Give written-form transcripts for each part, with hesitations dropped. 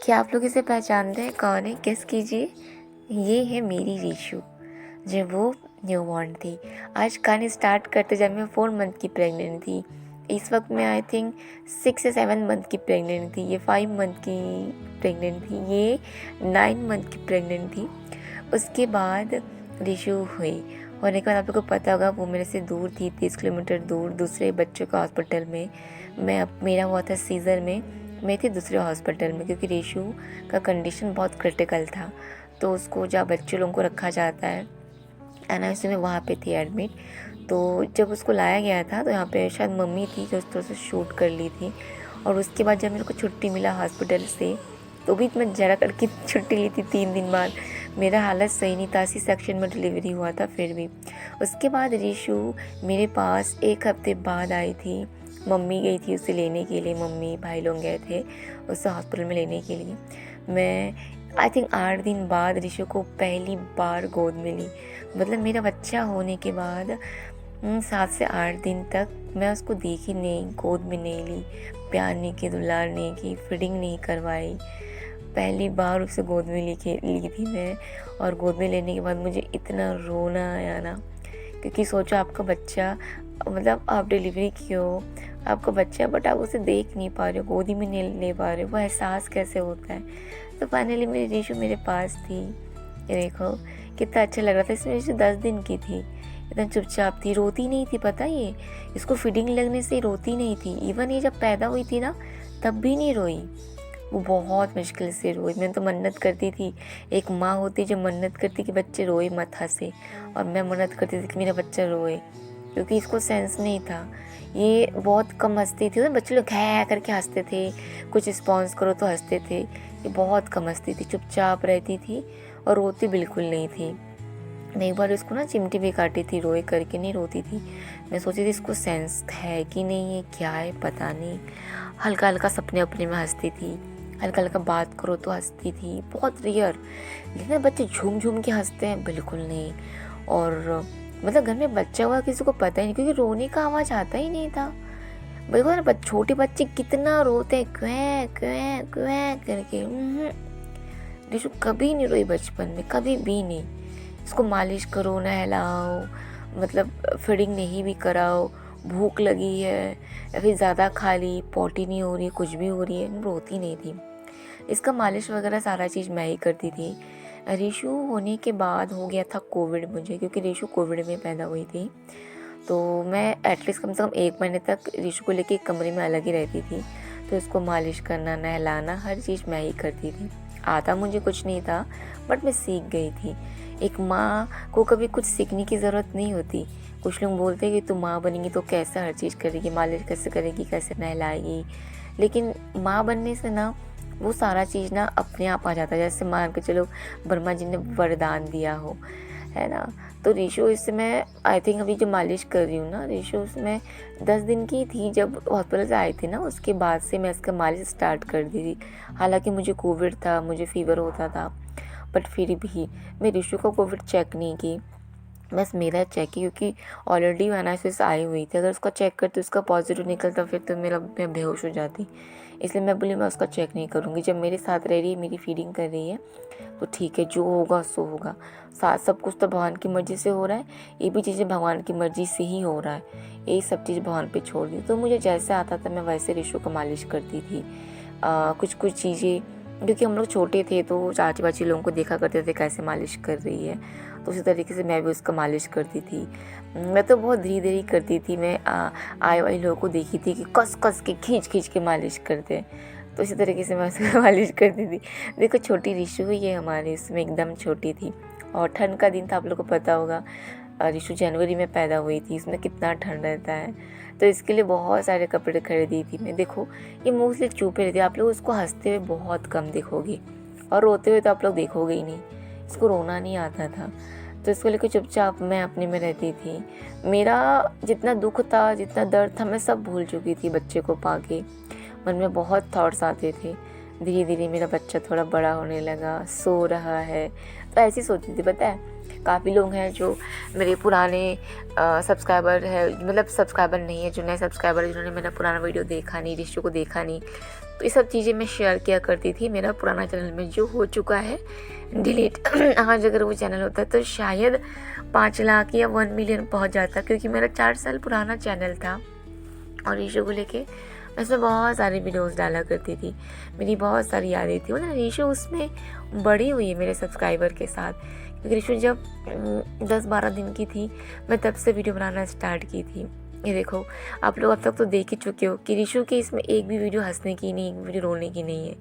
क्या आप लोग इसे पहचानते हैं? कौन है? गेस कीजिए। ये है मेरी रीशु, जब वो न्यूबॉर्न थी। आज कहानी स्टार्ट करते जब मैं 4 मंथ की प्रेग्नेंट थी। इस वक्त मैं आई थिंक 6 या 7 मंथ की प्रेग्नेंट थी। ये 5 मंथ की प्रेग्नेंट थी। ये 9 मंथ की प्रेग्नेंट थी। उसके बाद रीशु हुई। होने के बाद आप लोग को पता होगा वो मेरे से दूर थी, 30 किलोमीटर दूर, दूसरे बच्चों का हॉस्पिटल में। मेरा हुआ था सीज़र में, मैं थी दूसरे हॉस्पिटल में, क्योंकि रीशु का कंडीशन बहुत क्रिटिकल था। तो उसको जहाँ बच्चे लोगों को रखा जाता है एनआईसीयू में, वहाँ पे थी एडमिट। तो जब उसको लाया गया था तो यहाँ पे शायद मम्मी थी जो थोड़ा सा शूट कर ली थी। और उसके बाद जब मेरे को छुट्टी मिला हॉस्पिटल से, तो भी मैं जरा करके छुट्टी ली थी 3 दिन बाद। मेरा हालत सही नहीं था, सी सेक्शन में डिलीवरी हुआ था फिर भी। उसके बाद रीशु मेरे पास 1 हफ्ते बाद आई थी। मम्मी गई थी उसे लेने के लिए, मम्मी भाई लोग गए थे उसे हॉस्पिटल में लेने के लिए। मैं आई थिंक 8 दिन बाद रीशु को पहली बार गोद मिली। मतलब मेरा बच्चा होने के बाद 7 से 8 दिन तक मैं उसको देखी नहीं, गोद में नहीं ली, प्यार नहीं की, दुलार नहीं की, फीडिंग नहीं करवाई। पहली बार उसे गोद में ली थी मैं। और गोद में लेने के बाद मुझे इतना रोना आया ना, क्योंकि सोचो आपका बच्चा, मतलब आप डिलीवरी की हो, आपका बच्चा, बट आप उसे देख नहीं पा रहे हो, गोदी में नहीं ले पा रहे हो, वो एहसास कैसे होता है। तो फाइनली मेरी रीशु मेरे पास थी। ये देखो कितना अच्छा लग रहा था। इसमें रीशु 10 दिन की थी, इतना चुपचाप थी, रोती नहीं थी। पता ये इसको फीडिंग लगने से रोती नहीं थी। इवन ये जब पैदा हुई थी ना, तब भी नहीं रोई। वो बहुत मुश्किल से रोई। मैं तो मन्नत करती थी, एक माँ होती जो मन्नत करती कि बच्चे रोए मत हंसे, और मैं मन्नत करती थी कि मेरा बच्चा रोए, क्योंकि इसको सेंस नहीं था। ये बहुत कम हंसती थी। बच्चे लोग है करके हंसते थे, कुछ रिस्पॉन्स करो तो हंसते थे। ये बहुत कम हंसती थी, चुपचाप रहती थी और रोती बिल्कुल नहीं थी। मैं एक बार इसको ना चिमटी भी काटी थी, रोए करके नहीं रोती थी। मैं सोची थी इसको सेंस है कि नहीं, है क्या है पता नहीं। हल्का हल्का सपने अपने में हंसती थी, हल्का हल्का बात करो तो हंसती थी, बहुत रेयर। लेकिन बच्चे झूम झूम के हंसते हैं, बिल्कुल नहीं। और मतलब घर में बच्चा हुआ किसी को पता ही नहीं, क्योंकि रोने का आवाज़ आता ही नहीं था। देखो ना छोटे बच्चे कितना रोते हैं, क्वैं क्वैं क्वैं करके। रीशु कभी नहीं रोई बचपन में, कभी भी नहीं। इसको मालिश करो, नहलाओ, मतलब फीडिंग नहीं भी कराओ, भूख लगी है या फिर ज़्यादा खा ली, पॉटी नहीं हो रही, कुछ भी हो रही है, रोती नहीं थी। इसका मालिश वगैरह सारा चीज़ मैं ही करती थी। रीशु होने के बाद हो गया था कोविड मुझे, क्योंकि रीशु कोविड में पैदा हुई थी। तो मैं एटलीस्ट कम से कम 1 महीने तक रीशु को लेके एक कमरे में अलग ही रहती थी। तो इसको मालिश करना, नहलाना, हर चीज़ मैं ही करती थी। आता मुझे कुछ नहीं था, बट मैं सीख गई थी। एक माँ को कभी कुछ सीखने की ज़रूरत नहीं होती। कुछ लोग बोलते हैं कि तुम माँ बनेंगी तो कैसे हर चीज़ करेगी, मालिश कैसे करेगी, कैसे नहलाएगी। लेकिन माँ बनने से ना वो सारा चीज़ ना अपने आप आ जाता है। जैसे मान के चलो ब्रह्मा जी ने वरदान दिया हो, है ना। तो रीशु इससे मैं आई थिंक अभी जो मालिश कर रही हूँ ना, रीशु उसमें 10 दिन की थी जब हॉस्पिटल से आई थी ना, उसके बाद से मैं इसका मालिश स्टार्ट कर दी थी। हालांकि मुझे कोविड था, मुझे फीवर होता था, बट फिर भी मैं रीशु को कोविड चेक नहीं की, बस मेरा चेक की, क्योंकि ऑलरेडी एनालिसिस आई हुई थी। अगर उसका चेक करती उसका पॉजिटिव निकलता फिर तो मैं बेहोश हो जाती। इसलिए मैं बोली मैं उसका चेक नहीं करूँगी। जब मेरे साथ रह रही है, मेरी फीडिंग कर रही है, तो ठीक है, जो होगा सो होगा। साथ सब कुछ तो भगवान की मर्ज़ी से हो रहा है, ये भी चीज़ें भगवान की मर्ज़ी से ही हो रहा है। यही सब चीज़ भगवान पे छोड़ दी। तो मुझे जैसे आता था मैं वैसे रीशु को मालिश करती थी। कुछ चीज़ें, क्योंकि हम लोग छोटे थे तो चाची बाची लोगों को देखा करते थे कैसे मालिश कर रही है, तो उसी तरीके से मैं भी उसका मालिश करती थी। मैं तो बहुत धीरे धीरे करती थी। मैं आए वाले लोगों को देखी थी कि कस कस के खींच खींच के मालिश करते हैं, तो इसी तरीके से मैं उसका मालिश करती थी। देखो छोटी रीशु हुई है हमारी, इसमें एकदम छोटी थी। और ठंड का दिन था, आप लोग को पता होगा, रीशु जनवरी में पैदा हुई थी, इसमें कितना ठंड रहता है। तो इसके लिए बहुत सारे कपड़े खरीदी थी मैं। देखो ये मोस्टली चुप रहती है, आप लोग उसको हंसते हुए बहुत कम देखोगे, और रोते हुए तो आप लोग देखोगे ही नहीं। इसको रोना नहीं आता था, तो इसको लेकर चुपचाप मैं अपने में रहती थी। मेरा जितना दुख था, जितना दर्द था, मैं सब भूल चुकी थी बच्चे को पाके। मन में बहुत थॉट्स आते थे। धीरे धीरे मेरा बच्चा थोड़ा बड़ा होने लगा, सो रहा है, तो ऐसी सोचती थी। पता है काफ़ी लोग हैं जो मेरे पुराने सब्सक्राइबर है, मतलब सब्सक्राइबर नहीं है, जो नए सब्सक्राइबर है, जिन्होंने मेरा पुराना वीडियो देखा नहीं, रीशु को देखा नहीं, तो ये सब चीज़ें मैं शेयर किया करती थी मेरा पुराना चैनल में, जो हो चुका है डिलीट। आज अगर वो चैनल होता तो शायद 5 लाख या 1 मिलियन पहुंच जाता, क्योंकि मेरा 4 साल पुराना चैनल था और रीशू को लेके मैं उसमें बहुत सारी वीडियोस डाला करती थी। मेरी बहुत सारी यादें थी, मतलब रीशू उसमें बड़ी हुई है मेरे सब्सक्राइबर के साथ, क्योंकि रीशू जब 10-12 दिन की थी मैं तब से वीडियो बनाना स्टार्ट की थी। ये देखो, आप लोग अब तक तो देख ही चुके हो कि रीशू की इसमें एक भी वीडियो हंसने की नहीं, एक वीडियो रोने की नहीं है,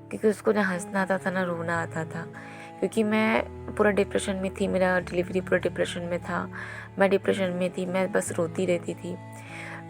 क्योंकि उसको ना हंसना आता था ना रोना आता था, क्योंकि मैं पूरा डिप्रेशन में थी, मेरा डिलीवरी पूरा डिप्रेशन में था, मैं डिप्रेशन में थी, मैं बस रोती रहती थी।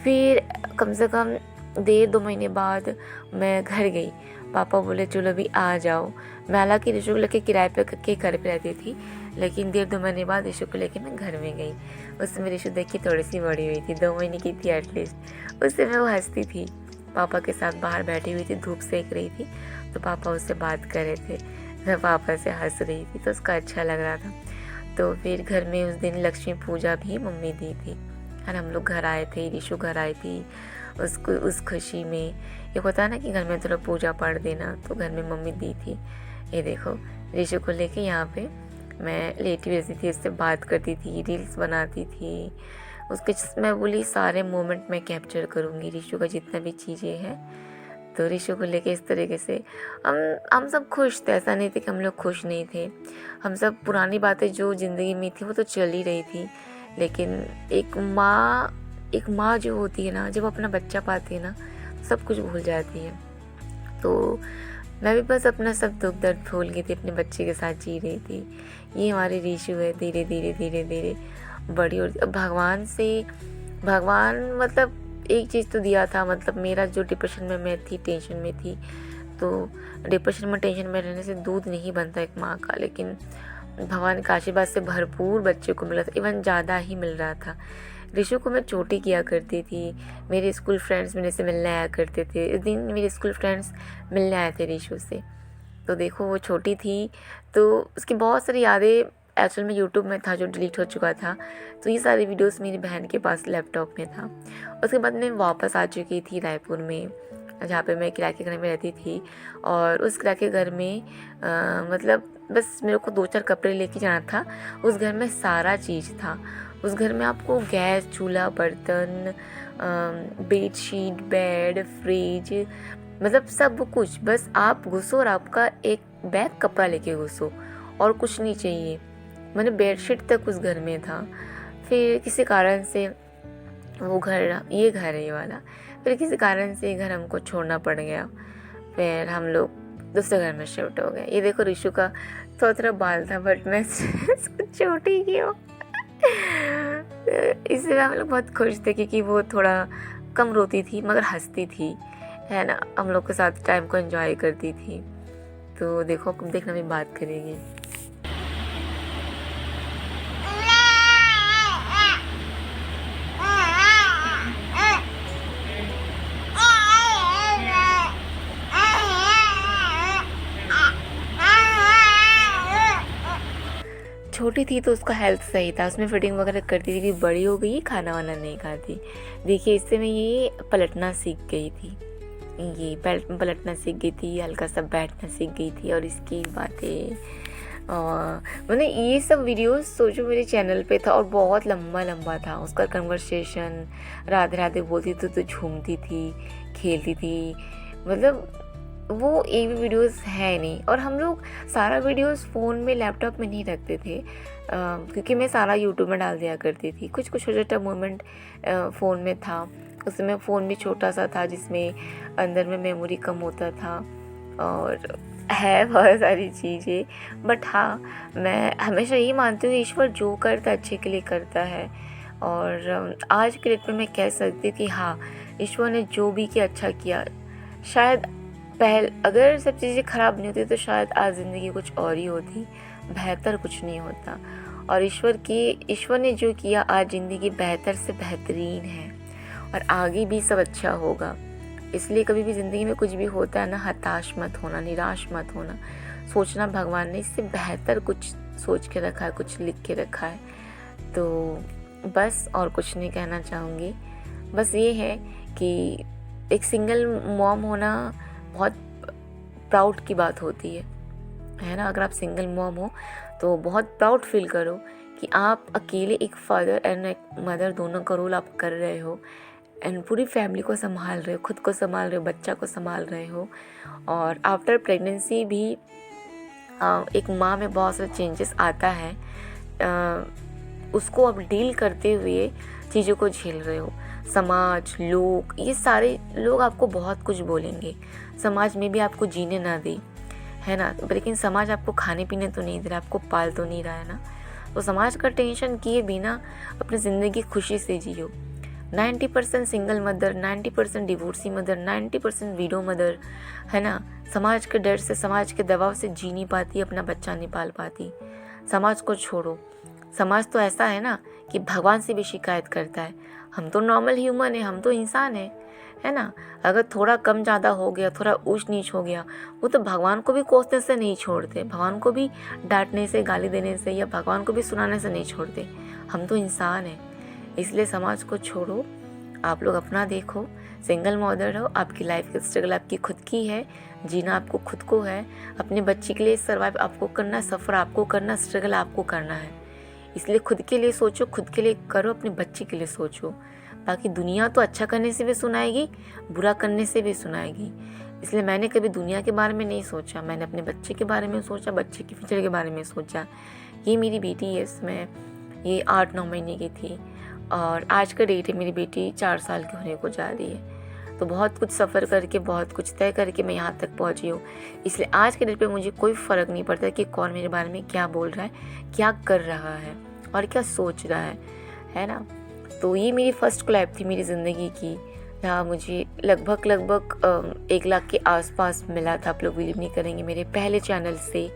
फिर कम से कम 1.5-2 महीने बाद मैं घर गई, पापा बोले चलो अभी आ जाओ। मैं हालांकि ऋषु को लेके किराए पे के घर पे रहती थी, लेकिन 1.5-2 महीने बाद ऋषु को लेके मैं घर में गई। उसमें ऋषु देखी थोड़ी सी बड़ी हुई थी, 2 महीने की थी एटलीस्ट। उस समय वो हंसती थी, पापा के साथ बाहर बैठी हुई थी, धूप सेक रही थी, तो पापा उससे बात कर रहे थे, मैं पापा से हंस रही थी, तो उसका अच्छा लग रहा था। तो फिर घर में उस दिन लक्ष्मी पूजा भी मम्मी दी थी और हम लोग घर आए थे, ऋषु घर आई थी। उसको उस खुशी में ये होता है ना कि घर में थोड़ा पूजा पाठ देना, तो घर में मम्मी दी थी। ये देखो, ऋषु को लेके यहाँ पे मैं लेटी रहती थी, उससे बात करती थी, रील्स बनाती थी उसके। मैं बोली सारे मोमेंट मैं कैप्चर करूँगी, ऋषु का जितना भी चीज़ें हैं। तो ऋषु को लेके इस तरीके से हम सब खुश थे, ऐसा नहीं थे कि हम लोग खुश नहीं थे। हम सब पुरानी बातें जो ज़िंदगी में थी वो तो चल ही रही थी, लेकिन एक माँ जो होती है ना, जब अपना बच्चा पाती है ना, सब कुछ भूल जाती है। तो मैं भी बस अपना सब दुख दर्द भूल गई थी, अपने बच्चे के साथ जी रही थी। ये हमारी ऋषु है, धीरे धीरे धीरे धीरे बड़ी और भगवान मतलब एक चीज़ तो दिया था, मतलब मेरा जो डिप्रेशन में मैं थी, टेंशन में थी, तो डिप्रेशन में टेंशन में रहने से दूध नहीं बनता एक माँ का, लेकिन भगवान के आशीर्वाद से भरपूर बच्चे को मिला था, इवन ज़्यादा ही मिल रहा था। ऋषु को मैं चोटी किया करती थी, मेरे स्कूल फ्रेंड्स मेरे से मिलने आया करते थे। इस दिन मेरे स्कूल फ्रेंड्स मिलने आए थे ऋषु से, तो देखो वो छोटी थी, तो उसकी बहुत सारी यादें एक्चुअल में यूट्यूब में था जो डिलीट हो चुका था, तो ये सारी वीडियोस मेरी बहन के पास लैपटॉप में था। उसके बाद मैं वापस आ चुकी थी रायपुर में, जहाँ पे मैं किराए के घर में रहती थी, और उस किराए के घर में मतलब बस मेरे को 2-4 कपड़े लेके जाना था। उस घर में सारा चीज़ था, उस घर में आपको गैस, चूल्हा, बर्तन, बेडशीट, बेड, फ्रिज, मतलब सब कुछ, बस आप घुसो और आपका एक बैग कपड़ा लेके घुसो और कुछ नहीं चाहिए। मैंने बेडशीट तक उस घर में था। फिर किसी कारण से वो घर, ये घर है ये वाला, फिर किसी कारण से ये घर हमको छोड़ना पड़ गया। फिर हम लोग दूसरे घर में शिफ्ट हो गए। ये देखो ऋषु का थोड़ा बाल था, बट मैं छोटी की हूँ। इसलिए हम लोग बहुत खुश थे, क्योंकि वो थोड़ा कम रोती थी मगर हंसती थी, है ना, हम लोग के साथ टाइम को एंजॉय करती थी। तो देखो, देखना भी बात करेगी। छोटी थी तो उसका हेल्थ सही था, उसमें फिटिंग वगैरह करती थी, कि बड़ी हो गई खाना वाना नहीं खाती। देखिए इससे मैं ये पलटना सीख गई थी, ये पलटना सीख गई थी, हल्का सा बैठना सीख गई थी, और इसकी बातें मैंने ये सब वीडियोस सोचो मेरे चैनल पे था, और बहुत लंबा था उसका कन्वर्सेशन। राधे राधे बोलती तो झूमती थी, खेलती थी, मतलब वो एक भी वीडियोस है नहीं। और हम लोग सारा वीडियोस फ़ोन में, लैपटॉप में नहीं रखते थे, क्योंकि मैं सारा यूट्यूब में डाल दिया करती थी। कुछ छोटा मोमेंट फ़ोन में था, उसमें फ़ोन भी छोटा सा था, जिसमें अंदर में मेमोरी कम होता था, और है बहुत सारी चीज़ें। बट हाँ, मैं हमेशा यही मानती हूँ ईश्वर जो करता है अच्छे के लिए करता है, और आज के डेट में मैं कह सकती हूँ कि हाँ, ईश्वर ने जो भी किया अच्छा किया। शायद अगर सब चीज़ें ख़राब नहीं होती तो शायद आज ज़िंदगी कुछ और ही होती, बेहतर कुछ नहीं होता। और ईश्वर ने जो किया, आज ज़िंदगी बेहतर से बेहतरीन है, और आगे भी सब अच्छा होगा। इसलिए कभी भी ज़िंदगी में कुछ भी होता है ना, हताश मत होना, निराश मत होना, सोचना भगवान ने इससे बेहतर कुछ सोच के रखा है, कुछ लिख के रखा है। तो बस और कुछ नहीं कहना चाहूँगी, बस ये है कि एक सिंगल मॉम होना बहुत प्राउड की बात होती है ना। अगर आप सिंगल मॉम हो तो बहुत प्राउड फील करो कि आप अकेले एक फादर एंड एक मदर दोनों का रोल आप कर रहे हो एंड पूरी फैमिली को संभाल रहे हो, खुद को संभाल रहे हो, बच्चा को संभाल रहे हो। और आफ्टर प्रेगनेंसी भी एक माँ में बहुत सारे चेंजेस आता है, उसको अब डील करते हुए चीज़ों को झेल रहे हो। समाज, लोग, ये सारे लोग आपको बहुत कुछ बोलेंगे, समाज में भी आपको जीने ना दे, है ना। लेकिन समाज आपको खाने पीने तो नहीं दे रहा, आपको पाल तो नहीं रहा है ना। तो समाज का टेंशन किए बिना अपनी ज़िंदगी खुशी से जियो। 90% single mother, 90% divorcee mother, 90% window mother, है ना, समाज के डर से, समाज के दबाव से जी नहीं पाती, अपना बच्चा नहीं पाल पाती। समाज को छोड़ो, समाज तो ऐसा है ना कि भगवान से भी शिकायत करता है। हम तो नॉर्मल ह्यूमन है, हम तो इंसान है ना। अगर थोड़ा कम ज़्यादा हो गया, थोड़ा ऊंच नीच हो गया, वो तो भगवान को भी कोसने से नहीं छोड़ते, भगवान को भी डांटने से, गाली देने से या भगवान को भी सुनाने से नहीं छोड़ते। हम तो इंसान हैं। इसलिए समाज को छोड़ो, आप लोग अपना देखो, सिंगल मदर हो, आपकी लाइफ की स्ट्रगल आपकी खुद की है, जीना आपको खुद को है, अपने बच्चे के लिए सर्वाइव आपको करना, सफ़र आपको करना, स्ट्रगल आपको करना है। इसलिए खुद के लिए सोचो, खुद के लिए करो, अपने बच्चे के लिए सोचो। बाकी दुनिया तो अच्छा करने से भी सुनाएगी, बुरा करने से भी सुनाएगी। इसलिए मैंने कभी दुनिया के बारे में नहीं सोचा, मैंने अपने बच्चे के बारे में सोचा, बच्चे के फ्यूचर के बारे में सोचा। ये मेरी बेटी है, इसमें ये 8-9 महीने की थी और आज का डेट है मेरी बेटी 4 साल की होने को जा रही है। तो बहुत कुछ सफ़र करके, बहुत कुछ तय करके मैं यहाँ तक पहुँची हूँ। इसलिए आज के डेट पे मुझे कोई फ़र्क नहीं पड़ता कि कौन मेरे बारे में क्या बोल रहा है, क्या कर रहा है और क्या सोच रहा है ना। तो ये मेरी फ़र्स्ट कोलैब थी मेरी ज़िंदगी की, जहाँ मुझे लगभग 1 लाख के आसपास मिला था। आप लोग बिलीव नहीं करेंगे, मेरे पहले चैनल से,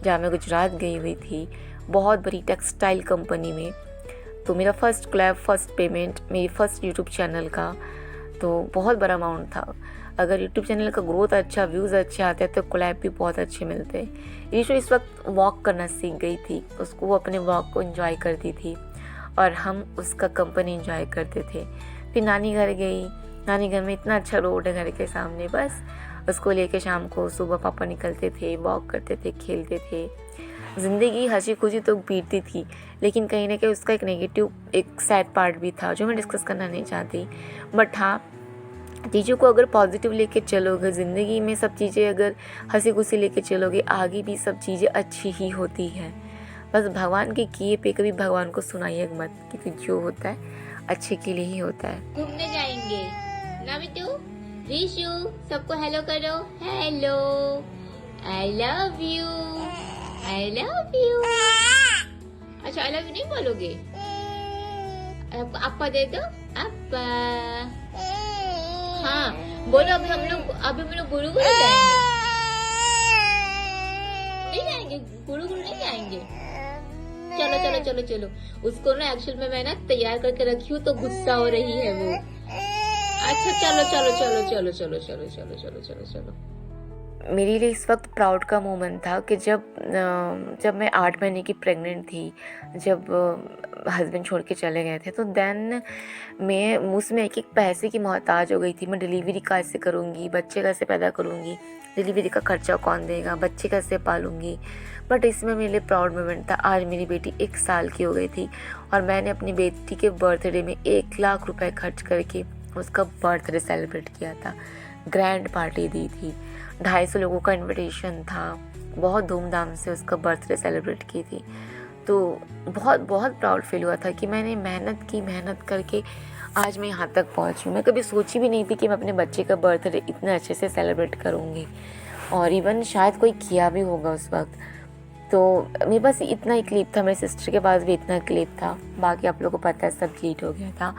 जहाँ मैं गुजरात गई हुई थी बहुत बड़ी टेक्सटाइल कंपनी में। तो मेरा फ़र्स्ट कोलैब, फ़र्स्ट पेमेंट मेरी फ़र्स्ट यूट्यूब चैनल का, तो बहुत बड़ा अमाउंट था। अगर यूट्यूब चैनल का ग्रोथ अच्छा, व्यूज़ अच्छे आते हैं तो कोलैब भी बहुत अच्छे मिलते हैं। ईशु इस वक्त वॉक करना सीख गई थी, उसको वो अपने वॉक को एंजॉय करती थी और हम उसका कंपनी एंजॉय करते थे। फिर नानी घर गई, नानी घर में इतना अच्छा रोड है घर के सामने, बस उसको लेके शाम को सुबह पापा निकलते थे, वॉक करते थे, खेलते थे। ज़िंदगी हंसी खुशी तो बीतती थी, लेकिन कहीं ना कहीं उसका एक नेगेटिव, एक सैड पार्ट भी था जो मैं डिस्कस करना नहीं चाहती। बट हाँ, चीज़ों को अगर पॉजिटिव लेके चलोगे, ज़िंदगी में सब चीज़ें अगर हंसी खुशी लेके चलोगे, आगे भी सब चीज़ें अच्छी ही होती हैं। बस भगवान के किए पे कभी भगवान को सुनाइए मत, क्योंकि जो होता है अच्छे के लिए ही होता है। घूमने जाएंगे ना बिट्टू? ऋषु, सबको हेलो करो। Hello, I love you, I love you. अच्छा, आई लव यू नहीं बोलोगे? अप्पा दे दो, अप्पा। हाँ बोलो। अभी हम लोग गुरु जाएंगे। नहीं जाएंगे, गुरु नहीं जाएंगे। चलो चलो चलो चलो। उसको ना एक्चुअल में मैं ना तैयार करके रखी हूँ, तो गुस्सा हो रही है वो। अच्छा चलो चलो चलो चलो चलो चलो चलो चलो चलो चलो। मेरे लिए इस वक्त प्राउड का मोमेंट था कि जब मैं 8 महीने की प्रेग्नेंट थी, जब हस्बैंड छोड़ के चले गए थे, तो देन मैं उसमें एक पैसे की मोहताज हो गई थी। मैं डिलीवरी कैसे करूँगी, बच्चे कैसे पैदा करूँगी, डिलीवरी का खर्चा कौन देगा, बच्चे कैसे पालूँगी। बट इसमें मेरे लिए प्राउड मोमेंट था। आज मेरी बेटी 1 साल की हो गई थी और मैंने अपनी बेटी के बर्थडे में 1 लाख रुपए खर्च करके उसका बर्थडे सेलिब्रेट किया था। ग्रैंड पार्टी दी थी, 250 लोगों का इनविटेशन था, बहुत धूमधाम से उसका बर्थडे सेलिब्रेट की थी। तो बहुत बहुत प्राउड फील हुआ था कि मैंने मेहनत करके आज मैं यहाँ तक पहुँची हूँ। मैं कभी सोची भी नहीं थी कि मैं अपने बच्चे का बर्थडे इतना अच्छे से सेलिब्रेट करूँगी, और इवन शायद कोई किया भी होगा उस वक्त। तो मेरे पास इतना ही क्लिप था, मेरी सिस्टर के पास भी इतना क्लिप था, बाकी आप लोगों को पता है सब डिलीट हो गया था।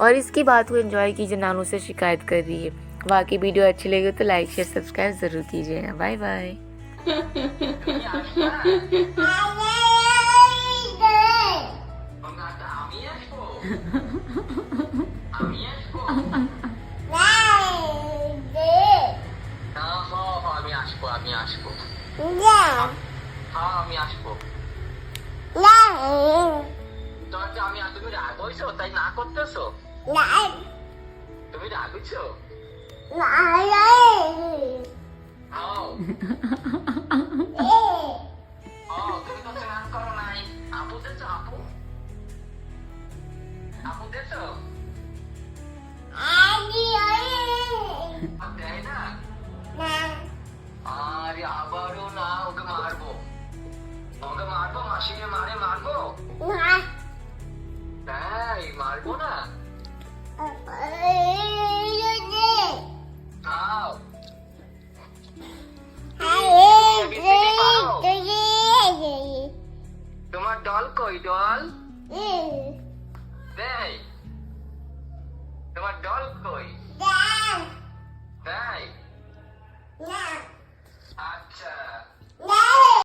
और इसकी बात को एंजॉय कीजिए, नानू से शिकायत कर रही है। बाकी वीडियो अच्छी लगी तो लाइक शेयर सब्सक्राइब ज़रूर कीजिएगा। Bye bye. আমি আসবো। তুমি রাগ হইছো, তাই না করতেছো? তুমি রাগ হইছো? হও তুমি তো স্নান করো নাই আপু দেখছো আপু আপু দেখছো দেয় না আরে আবারও না ওকে মারবো মাসিকে মারবো তাই মারবো না খাও তোমার ডল কই ডল দেই তোমার ডল কই দেই